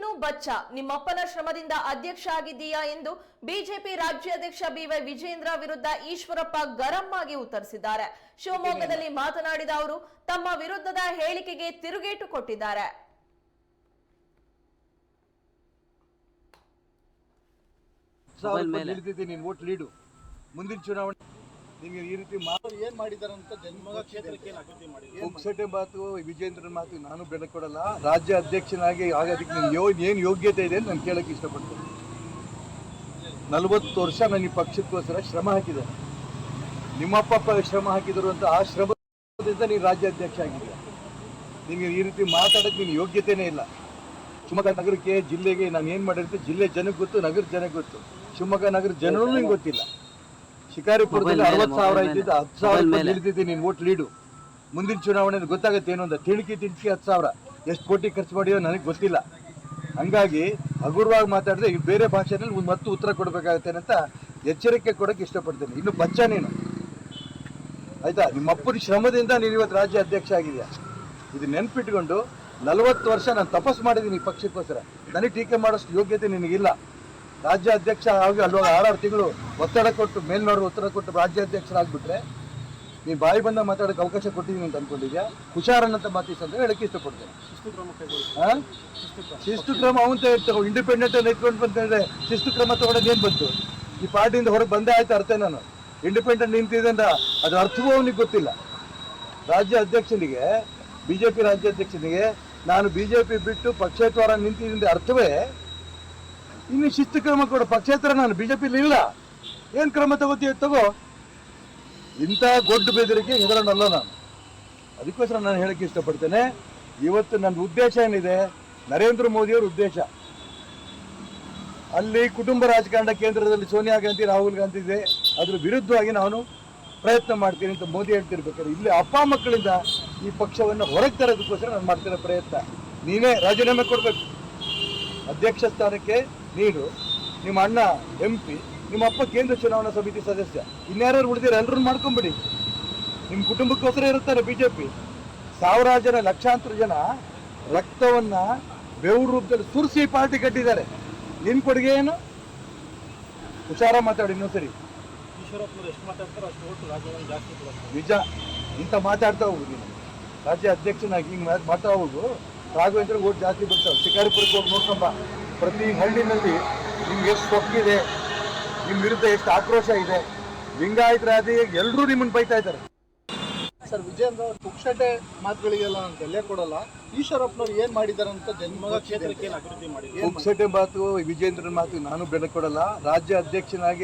ನೀನು ಬಚ್ಚ ನಿಮ್ಮಪ್ಪನ ಶ್ರಮದಿಂದ ಅಧ್ಯಕ್ಷ ಆಗಿದ್ದೀಯಾ ಎಂದು ಬಿಜೆಪಿ ರಾಜ್ಯಾಧ್ಯಕ್ಷ ಬಿವೈ ವಿಜೇಂದ್ರ ವಿರುದ್ಧ ಈಶ್ವರಪ್ಪ ಗರಂ ಆಗಿ ಉತ್ತರಿಸಿದ್ದಾರೆ. ಶಿವಮೊಗ್ಗದಲ್ಲಿ ಮಾತನಾಡಿದ ಅವರು ತಮ್ಮ ವಿರುದ್ಧದ ಹೇಳಿಕೆಗೆ ತಿರುಗೇಟು ಕೊಟ್ಟಿದ್ದಾರೆ. ಮುಂದಿನ ಚುನಾವಣೆ ನಿಮಗೆ ಈ ರೀತಿ ಏನ್ ಮಾಡಿದಾರೆ ಅಂತ ಜನ್ಮಗ ಕ್ಷೇತ್ರಕ್ಕೆ ಪುಕ್ಸಟೆ ಮಾತು ವಿಜೇಂದ್ರನ ಮಾತು ನಾನು ಬೆಲೆ ಕೊಡಲ್ಲ. ರಾಜ್ಯ ಅಧ್ಯಕ್ಷನಾಗಿ ಆಗೋದಕ್ಕೆ ನಿಮ್ಗೆ ಏನು ಯೋಗ್ಯತೆ ಇದೆ ಅಂತ ನಾನು ಕೇಳಕ್ಕೆ ಇಷ್ಟಪಡ್ತೇನೆ. 40 ವರ್ಷ ನಾನು ಈ ಪಕ್ಷಕ್ಕೋಸ್ಕರ ಶ್ರಮ ಹಾಕಿದೆ. ನಿಮ್ಮಪ್ಪ ಶ್ರಮ ಹಾಕಿದ್ರು ಅಂತ ಆ ಶ್ರಮದಿಂದ ನೀನು ರಾಜ್ಯಾಧ್ಯಕ್ಷ ಆಗಿದ್ದೀಯ. ನಿಮಗೆ ಈ ರೀತಿ ಮಾತಾಡೋಕ್ಕೆ ನಿನ್ನ ಯೋಗ್ಯತೆನೇ ಇಲ್ಲ. ಶಿವಮೊಗ್ಗ ನಗರಕ್ಕೆ ಜಿಲ್ಲೆಗೆ ನಾನು ಏನು ಮಾಡಿರ್ತೀನಿ ಜಿಲ್ಲೆ ಜನಕ್ಕೆ ಗೊತ್ತು, ನಗರ ಜನಕ್ಕೆ ಗೊತ್ತು. ಶಿವಮೊಗ್ಗ ನಗರ ಜನರೂ ನಿಂಗೆ ಗೊತ್ತಿಲ್ಲ. ಶಿಕಾರಿಪುರದಲ್ಲಿ 60,000 ಇದ್ದಿದ್ದು 10,000 ನಿಲ್ತಿದ್ದೀನಿ ನೀನು ಓಟ್ ಲೀಡು. ಮುಂದಿನ ಚುನಾವಣೆ ಗೊತ್ತಾಗುತ್ತೆ ಏನು ಅಂತ. ತಿಣಕಿ 10,000 ಎಷ್ಟು ಕೋಟಿ ಖರ್ಚು ಮಾಡಿಯೋ ನನಗೆ ಗೊತ್ತಿಲ್ಲ. ಹಂಗಾಗಿ ಹಗುರವಾಗಿ ಮಾತಾಡಿದ್ರೆ ಈಗ ಬೇರೆ ಭಾಷೆಯಲ್ಲಿ ಮತ್ತು ಉತ್ತರ ಕೊಡಬೇಕಾಗುತ್ತೆ ಅಂತ ಎಚ್ಚರಿಕೆ ಕೊಡೋಕ್ಕೆ ಇಷ್ಟಪಡ್ತೇನೆ. ಇನ್ನು ಬಚ್ಚ ನೀನು ಆಯ್ತಾ, ನಿಮ್ಮಪ್ಪನ ಶ್ರಮದಿಂದ ನೀನು ಇವತ್ತು ರಾಜ್ಯ ಅಧ್ಯಕ್ಷ ಆಗಿದೆಯಾ. ಇದು ನೆನ್ಪಿಟ್ಕೊಂಡು 40 ವರ್ಷ ನಾನು ತಪಸ್ಸು ಮಾಡಿದ್ದೀನಿ ಈ ಪಕ್ಷಕ್ಕೋಸ್ಕರ. ನನಗೆ ಟೀಕೆ ಮಾಡೋಷ್ಟು ಯೋಗ್ಯತೆ ನಿನಗಿಲ್ಲ. ರಾಜ್ಯ ಅಧ್ಯಕ್ಷ ಆಗಿ ಅಲ್ವಾಗ 6 ತಿಂಗಳು ಒತ್ತಡ ಕೊಟ್ಟು ಮೇಲ್ನೋರು ಒತ್ತಡ ಕೊಟ್ಟು ರಾಜ್ಯಾಧ್ಯಕ್ಷರಾಗ್ಬಿಟ್ರೆ ನೀನು ಬಾಯಿ ಬಂದ ಮಾತಾಡೋಕ್ಕೆ ಅವಕಾಶ ಕೊಟ್ಟಿದ್ದೀನಿ ಅಂತ ಅನ್ಕೊಂಡಿದ್ಯಾ. ಹುಷಾರನ್ನಂತ ಮಾತೀಸ್ ಅಂತ ಹೇಳಕ್ಕೆ ಇಷ್ಟಪಡ್ತೇನೆ. ಶಿಸ್ತು ಕ್ರಮ ಅವಂತ ಇರ್ತವೆ. ಇಂಡಿಪೆಂಡೆಂಟ್ ಅಲ್ಲಿ ಎತ್ಕೊಂಡು ಬಂತಂದ್ರೆ ಶಿಸ್ತು ಕ್ರಮ ತಗೊಳ್ಳೋದು ಏನು ಬಂತು? ಈ ಪಾರ್ಟಿಯಿಂದ ಹೊರಗೆ ಬಂದೇ ಆಯ್ತು ಅರ್ಥ. ನಾನು ಇಂಡಿಪೆಂಡೆಂಟ್ ನಿಂತಿದೆ ಅಂತ ಅದು ಅರ್ಥವೂ ಅವನಿಗೆ ಗೊತ್ತಿಲ್ಲ. ರಾಜ್ಯ ಅಧ್ಯಕ್ಷನಿಗೆ ಬಿಜೆಪಿ ರಾಜ್ಯಾಧ್ಯಕ್ಷನಿಗೆ ನಾನು ಬಿಜೆಪಿ ಬಿಟ್ಟು ಪಕ್ಷೇತರ ನಿಂತಿದ್ದ ಅರ್ಥವೇ ಇನ್ನು ಶಿಸ್ತು ಕ್ರಮ ಕೊಡು. ಪಕ್ಷೇತರ ನಾನು ಬಿಜೆಪಿಲಿ ಇಲ್ಲ, ಏನು ಕ್ರಮ ತಗೋತೀಯ ತಗೋ. ಇಂಥ ಗೊಡ್ಡು ಬೆದರಿಕೆ ಹೆದರನಲ್ಲ ನಾನು. ಅದಕ್ಕೋಸ್ಕರ ನಾನು ಹೇಳಕ್ಕೆ ಇಷ್ಟಪಡ್ತೇನೆ. ಇವತ್ತು ನನ್ನ ಉದ್ದೇಶ ಏನಿದೆ, ನರೇಂದ್ರ ಮೋದಿಯವರ ಉದ್ದೇಶ ಅಲ್ಲಿ ಕುಟುಂಬ ರಾಜಕಾರಣ ಕೇಂದ್ರದಲ್ಲಿ ಸೋನಿಯಾ ಗಾಂಧಿ ರಾಹುಲ್ ಗಾಂಧಿ ಇದೆ, ಅದ್ರ ವಿರುದ್ಧವಾಗಿ ನಾನು ಪ್ರಯತ್ನ ಮಾಡ್ತೀನಿ ಅಂತ ಮೋದಿ ಹೇಳ್ತಿರ್ಬೇಕಾದ್ರೆ ಇಲ್ಲಿ ಅಪ್ಪ ಮಕ್ಕಳಿಂದ ಈ ಪಕ್ಷವನ್ನು ಹೊರಗೆ ತರೋದಕ್ಕೋಸ್ಕರ ನಾನು ಮಾಡ್ತಿರೋ ಪ್ರಯತ್ನ. ನೀನೇ ರಾಜೀನಾಮೆ ಕೊಡಬೇಕು ಅಧ್ಯಕ್ಷ ಸ್ಥಾನಕ್ಕೆ. ನೀನು, ನಿಮ್ಮ ಅಣ್ಣ MP, ನಿಮ್ಮ ಅಪ್ಪ ಕೇಂದ್ರ ಚುನಾವಣಾ ಸಮಿತಿ ಸದಸ್ಯ, ಇನ್ಯಾರು ಉಳಿದಿರ ಎಲ್ಲರೂ ಮಾಡ್ಕೊಂಬಿಡಿ. ನಿಮ್ಮ ಕುಟುಂಬಕ್ಕೋಸ್ಕರ ಇರುತ್ತಾರೆ ಬಿಜೆಪಿ. 1000 ಜನ, ಲಕ್ಷಾಂತರ ಜನ ರಕ್ತವನ್ನ ಬೆವರು ರೂಪದಲ್ಲಿ ಸುರಿಸಿ ಪಾರ್ಟಿ ಕಟ್ಟಿದ್ದಾರೆ. ನಿನ್ನ ಕೊಡುಗೆ ಏನು? ಹುಷಾರ ಮಾತಾಡಿ ಇನ್ನೊಂದ್ಸರಿ. ನಿಜ ಇಂಥ ಮಾತಾಡ್ತಾ ಹೋಗು. ನೀನು ರಾಜ್ಯ ಅಧ್ಯಕ್ಷನಾಗಿ ಹಿಂಗೆ ಮಾಡ್ತಾ ಹೋಗು. ರಾಘವೇಂದ್ರ ಓಟ್ ಜಾಸ್ತಿ ಬರ್ತಾವೆ. ಶಿಕಾರಿಪುರಕ್ಕೆ ಹೋಗಿ ನೋಡ್ಕೊಂಬ. ಪ್ರತಿ ಹಳ್ಳಿನಲ್ಲಿ ನಿಮ್ಗೆ ಎಷ್ಟು ಸೊಕ್ಕಿದೆ, ನಿಮ್ಮ ವಿರುದ್ಧ ಎಷ್ಟು ಆಕ್ರೋಶ ಇದೆ. ಲಿಂಗಾಯತರಾದಿ ಎಲ್ಲರೂ ನಿಮ್ಮನ್ನು ಬೈತಾ ಇದ್ದಾರೆ. ಸರ್, ವಿಜೇಂದ್ರ ಅವರು ಪುಕ್ಷಟೆ ಮಾತುಗಳಿಗೆಲ್ಲ ನಾನು ಬೆಲೆ ಕೊಡಲ್ಲ. ಈಶ್ವರಪ್ಪನವ್ರು ಏನ್ ಮಾಡಿದಾರೆ ಅಂತ ಜನ್ಮಗ ಕ್ಷೇತ್ರಕ್ಕೆ ಪುಕ್ಷಟೆ ಮಾತು ವಿಜೇಂದ್ರನ ಮಾತು ನಾನು ಬೆಲೆ ಕೊಡಲ್ಲ. ರಾಜ್ಯ ಅಧ್ಯಕ್ಷನಾಗಿ